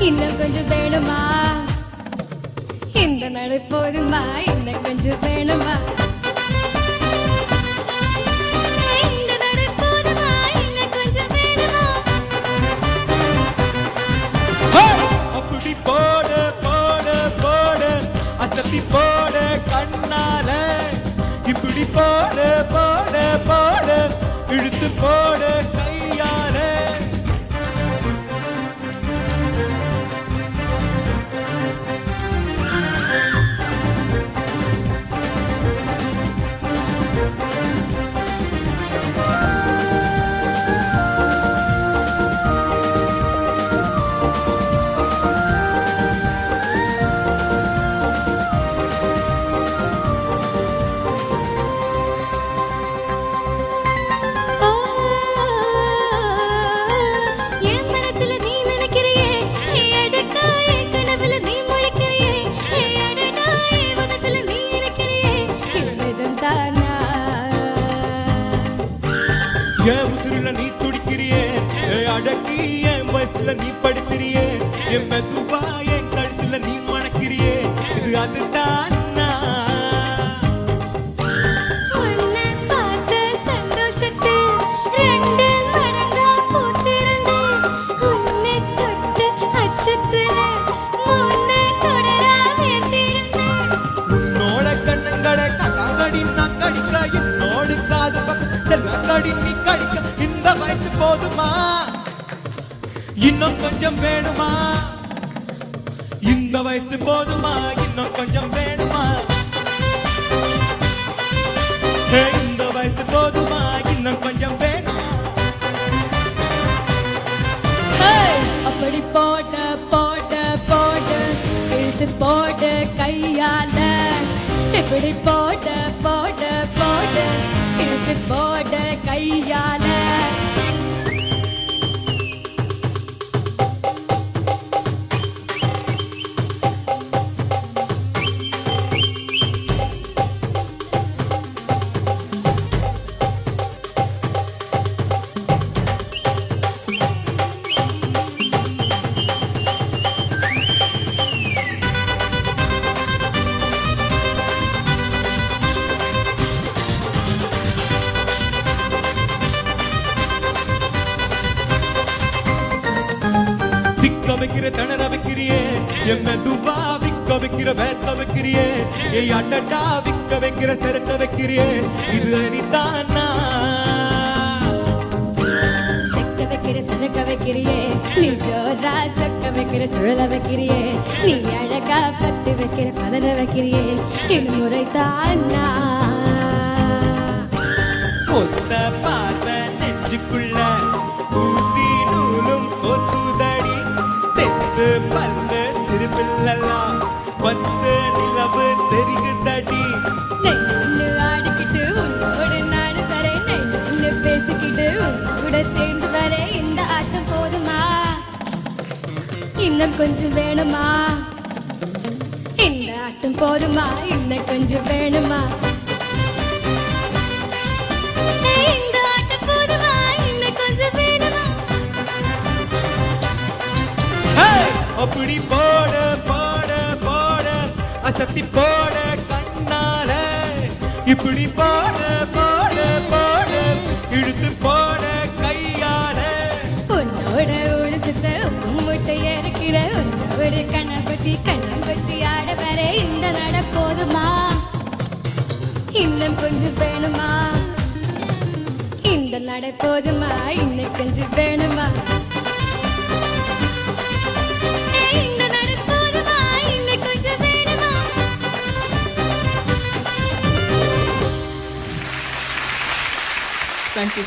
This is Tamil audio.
இன்னும் கொஞ்சம் வேணுமா? இந்த நடை போதுமா? இன்னும் கொஞ்சம் வேணுமா? இந்த நடை போதுமா? இன்னும் கொஞ்சம் வேணுமா? அப்படி போடு போடு போடு அசத்தி போடு கண்ணால இப்படி போடு போடு போடு இழுத்து போடு கையால என் மனசுல நீ நினைக்கிறியே, அடடா என் கனவுல நீ முழிக்கிறியே, அடடா என் மனசுல நீ நினைக்கிறியே, இது நிஜம்தானா? என் உசுருல நீ துடிக்கிறியே அடக்கி என் வயசுல நீ படுத்துறியே என் மெதுவா என் கழுத்துல நீ மணக்கிறியே இது அதுதான் உன்னை பார்த்த சந்தோஷத்தில் 2 மடங்கா பூத்திருந்தேன். உன்னை தொட்ட அச்சத்துல 3 தொடரா வேர்த்திருந்தேன். உன்னோட கண்ணங்களை கண்ணாங்கடி நான் கடிக்க என்னோடு காது பக்கம் செல்லாங்கடி நீ கடிக்க இந்த வயசு போதுமா இன்னும் கொஞ்சம் வேணுமா இந்த வயசு போதுமா இன்னும் கொஞ்சம் வேணுமா இந்த வயசு போதுமா இன்னும் கொஞ்சம் வேணுமா அப்படி போட போட போட இழுத்து போட கையால இப்படி போட போட போட இழுத்து போட கையால திக்க வைக்கிற திணற வைக்கிறியே என்ன துவா விக்க வைக்கிற வேத்த வைக்கிறியே ஏய் அடடா விக்க வைக்கிற சிறக்க வைக்கிறியே இது அனிதானா செக்க வைக்கிற சிறக்க வைக்கிறியே நீ ஜோரா சொக்க வைக்கிற சுழல வைக்கிறியே நீ அழகா பத்து வைக்கிற பதற வைக்கிறியே இது முறைதானா? ஒத்த பார்வை நெஞ்சுக்குள்ள ஊசி நூலும் கொத்துதடி தெத்து பல்லு திருப்பில்லாம் பத்து நிலவு தெரிகுதடி நெல்லு ஆடிக்கிட்டு உன்னோடு நானும் வரேன், நெல்லு பேசிக்கிட்டு உன்னோட சேர்ந்து வரேன். இந்த ஆட்டம் போதுமா? இன்னும் கொஞ்சம் வேணுமா? இந்த ஆட்டம் போதுமா? இன்னும் கொஞ்சம் வேணுமா? இந்த ஆட்டம் போதுமா? இன்னும் கொஞ்சம் வேணுமா? அப்படி போட போட போட அசத்தி போட கண்ணால இப்படி போட போட போட இழுத்து போட கையால உன்னோட ஒரு சித்த முட்டை இறக்கிற உன்னோட கண்ணம்பட்டி ஆட வர இந்த நட போதுமா? இன்னும் கொஞ்சம் வேணுமா? இந்த நட போதுமா? இன்னும் கொஞ்சம் வேணுமா? இந்த நட போதுமா? இன்னும் கொஞ்சம் வேணுமா? தேங்க்யூ